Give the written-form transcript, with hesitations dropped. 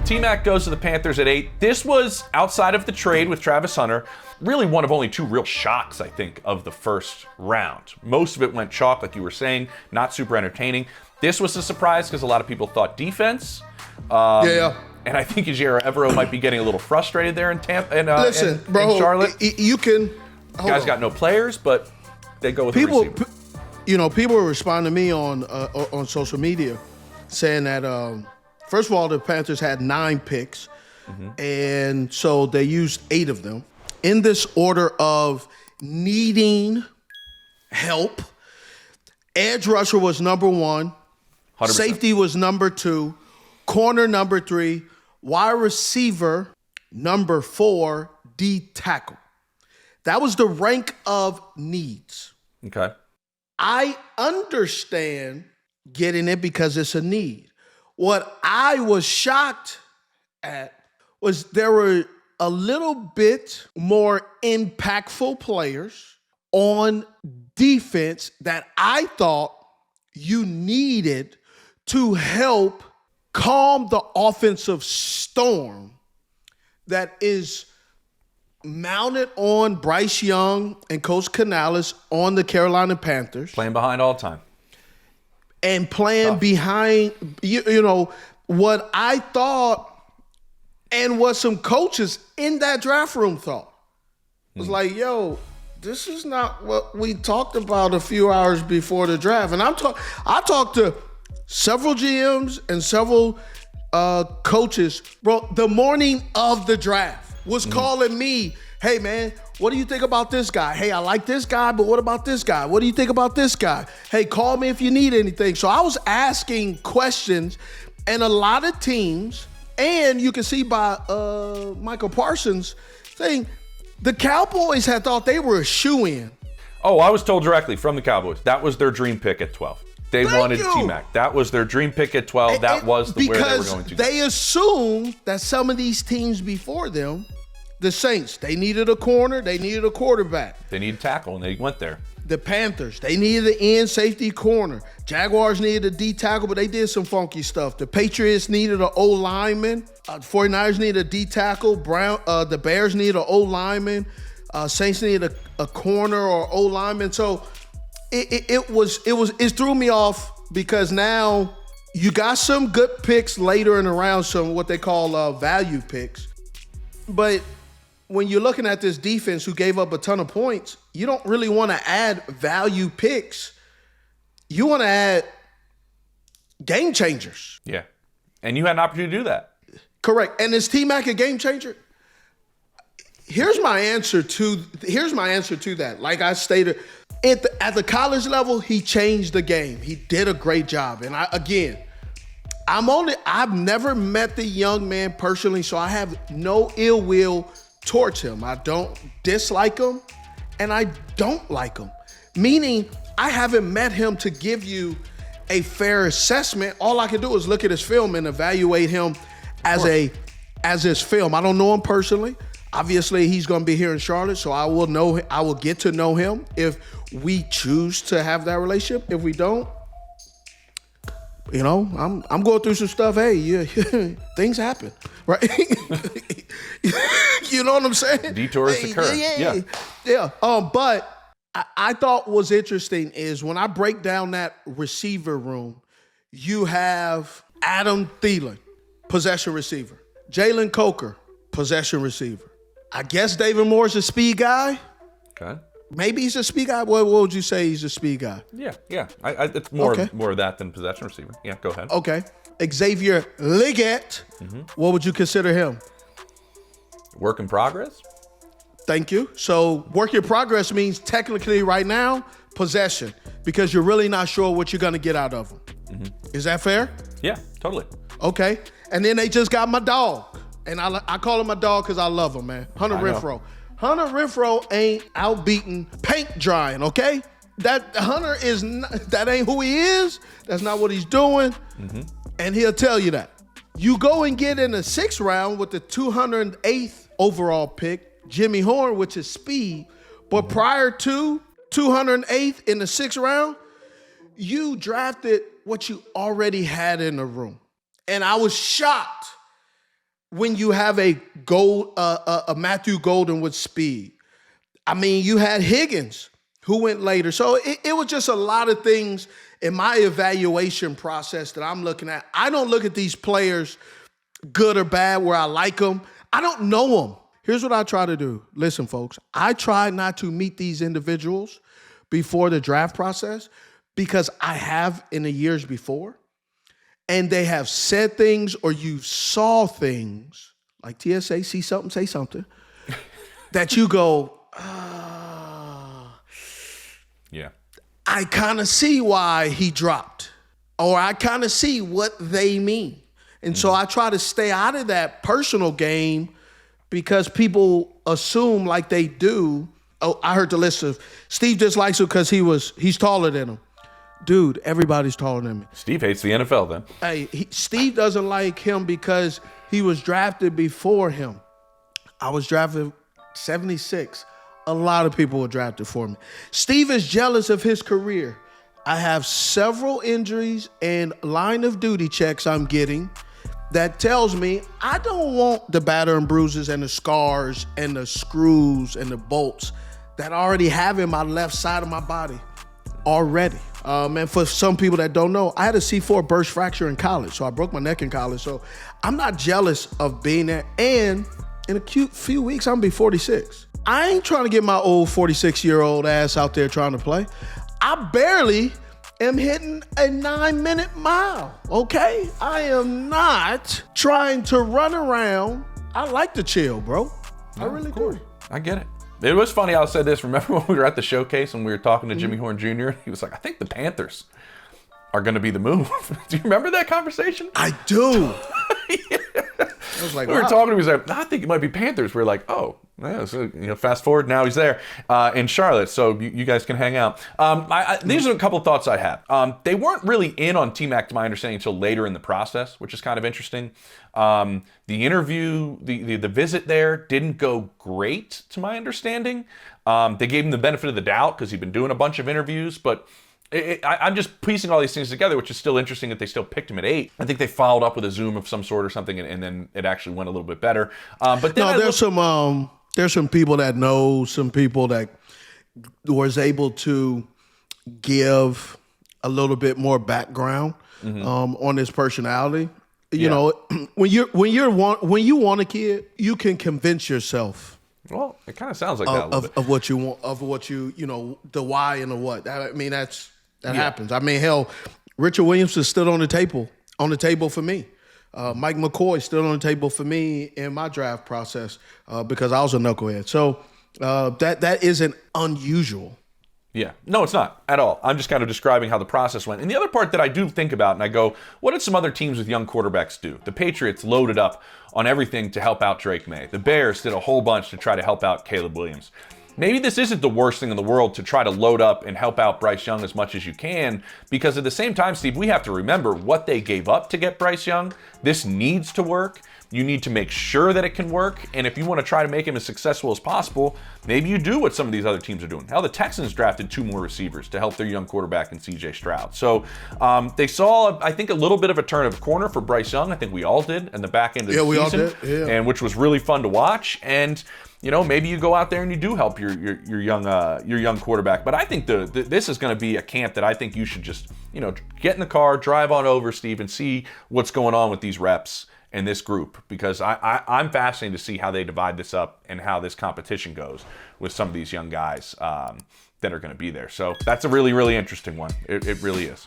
T-Mac goes to the Panthers at 8. This was, outside of the trade with Travis Hunter, really one of only two real shocks, I think, of the first round. Most of it went chalk, like you were saying, not super entertaining. This was a surprise because a lot of people thought defense. And I think Ejiro Evero might be getting a little frustrated there in Tampa and Listen, bro, in Charlotte. You can. Guys got no players, but they go with the receiver. People respond to me on social media saying that first of all, the Panthers had 9 picks, and so they used 8 of them in this order of needing help. Edge rusher was number 1, 100%. Safety was number 2, corner number 3, wide receiver number 4, D tackle. That was the rank of needs. Okay. I understand getting it because it's a need. What I was shocked at was there were a little bit more impactful players on defense that I thought you needed to help calm the offensive storm that is mounted on Bryce Young and Coach Canales on the Carolina Panthers. Playing behind all the time. And playing behind, you know, what I thought and what some coaches in that draft room thought. Was like, yo, this is not what we talked about a few hours before the draft. And I talked to several GMs and several coaches, bro, the morning of the draft was calling me, hey, man, what do you think about this guy? Hey, I like this guy, but what about this guy? What do you think about this guy? Hey, call me if you need anything. So I was asking questions, and a lot of teams, and you can see by Michael Parsons saying the Cowboys had thought they were a shoo-in. Oh, I was told directly from the Cowboys. That was their dream pick at 12. They wanted T-Mac. That was their dream pick at 12. That was where they were going to go. Because they assumed that some of these teams before them, the Saints, they needed a corner, they needed a quarterback. They needed tackle, and they went there. The Panthers, they needed an end safety corner. Jaguars needed a D tackle, but they did some funky stuff. The Patriots needed an O lineman. 49ers needed a D tackle. The Bears needed an O lineman. Saints needed a corner or O lineman. So it threw me off because now you got some good picks later in the round, some what they call value picks. But when you're looking at this defense who gave up a ton of points, you don't really want to add value picks. You want to add game changers. Yeah. And you had an opportunity to do that. Correct. And is T-Mac a game changer? Here's my answer to that. Like I stated, at the college level, he changed the game. He did a great job. And I've never met the young man personally, so I have no ill will towards him. I don't dislike him, and I don't like him. Meaning, I haven't met him to give you a fair assessment. All I can do is look at his film and evaluate him as his film. I don't know him personally. Obviously, he's going to be here in Charlotte, so I will get to know him if we choose to have that relationship. If we don't, you know, I'm going through some stuff. Hey, yeah, things happen, right? You know what I'm saying? Detours occur. Yeah. But I thought was interesting is when I break down that receiver room, you have Adam Thielen, possession receiver. Jalen Coker, possession receiver. I guess David Moore's a speed guy. Okay. Maybe he's a speed guy. What would you say he's a speed guy? Yeah. It's more of that than possession receiver. Yeah, go ahead. Okay. Xavier Legette, what would you consider him? Work in progress? Thank you. So work in progress means technically right now, possession, because you're really not sure what you're going to get out of him. Is that fair? Yeah, totally. Okay. And then they just got my dog. And I call him my dog because I love him, man. Hunter Renfrow. Hunter Renfrow ain't outbeating paint drying, okay? That Hunter is not, that ain't who he is. That's not what he's doing. And he'll tell you that. You go and get in the 6th round with the 208th overall pick, Jimmy Horn, which is speed. But prior to 208th in the 6th round, you drafted what you already had in the room. And I was shocked when you have a Matthew Golden with speed. I mean, you had Higgins who went later. So it was just a lot of things in my evaluation process that I'm looking at. I don't look at these players good or bad where I like them. I don't know them. Here's what I try to do. Listen, folks, I try not to meet these individuals before the draft process because I have in the years before, and they have said things or you saw things like TSA, see something, say something, that you go, yeah, I kind of see why he dropped, or I kind of see what they mean. And so I try to stay out of that personal game because people assume like they do. Oh, I heard the list of Steve dislikes him because he's taller than him. Dude, everybody's taller than me. Steve hates the NFL then. Hey, Steve doesn't like him because he was drafted before him. I was drafted 76. A lot of people were drafted for me. Steve is jealous of his career. I have several injuries and line of duty checks I'm getting that tells me I don't want the batter and bruises and the scars and the screws and the bolts that I already have in my left side of my body already. And for some people that don't know, I had a C4 burst fracture in college, so I broke my neck in college. So I'm not jealous of being there. And in a few weeks, I'm gonna be 46. I ain't trying to get my old 46-year-old ass out there trying to play. I barely am hitting a 9-minute mile, okay? I am not trying to run around. I like to chill, bro. I really do. I get it. It was funny how I said this. Remember when we were at the showcase and we were talking to Jimmy Horn Jr.? He was like, I think the Panthers are going to be the move. Do you remember that conversation? I do. Yeah. I was like, we were talking to him. He was like, I think it might be Panthers. We were like, oh, yeah. So, fast forward. Now he's there in Charlotte. So you guys can hang out. These are a couple of thoughts I have. They weren't really in on T-Mac, to my understanding, until later in the process, which is kind of interesting. The interview, the visit there didn't go great, to my understanding. They gave him the benefit of the doubt because he'd been doing a bunch of interviews, but I'm just piecing all these things together, which is still interesting that they still picked him at 8. I think they followed up with a Zoom of some sort or something, and then it actually went a little bit better. But then there's some people that know, some people that was able to give a little bit more background on his personality. You know, when you want a kid, you can convince yourself. Well, it kind of sounds like that a little bit. Of what you want, of what you the why and the what. I mean, that happens. I mean, hell, Richard Williams is still on the table for me. Mike McCoy still on the table for me in my draft process because I was a knucklehead. So that isn't unusual. Yeah. No, it's not at all. I'm just kind of describing how the process went. And the other part that I do think about, and I go, what did some other teams with young quarterbacks do? The Patriots loaded up on everything to help out Drake May. The Bears did a whole bunch to try to help out Caleb Williams. Maybe this isn't the worst thing in the world to try to load up and help out Bryce Young as much as you can, because at the same time, Steve, we have to remember what they gave up to get Bryce Young. This needs to work. You need to make sure that it can work. And if you want to try to make him as successful as possible, maybe you do what some of these other teams are doing. Hell, the Texans drafted 2 more receivers to help their young quarterback in CJ Stroud. So they saw, I think, a little bit of a turn of the corner for Bryce Young. I think we all did in the back end of the season. We all did. Yeah. And which was really fun to watch. And maybe you go out there and you do help your young quarterback. But I think this is going to be a camp that I think you should just get in the car, drive on over, Steve, and see what's going on with these reps and this group, because I'm fascinated to see how they divide this up and how this competition goes with some of these young guys that are going to be there. So that's a really, really interesting one. It really is.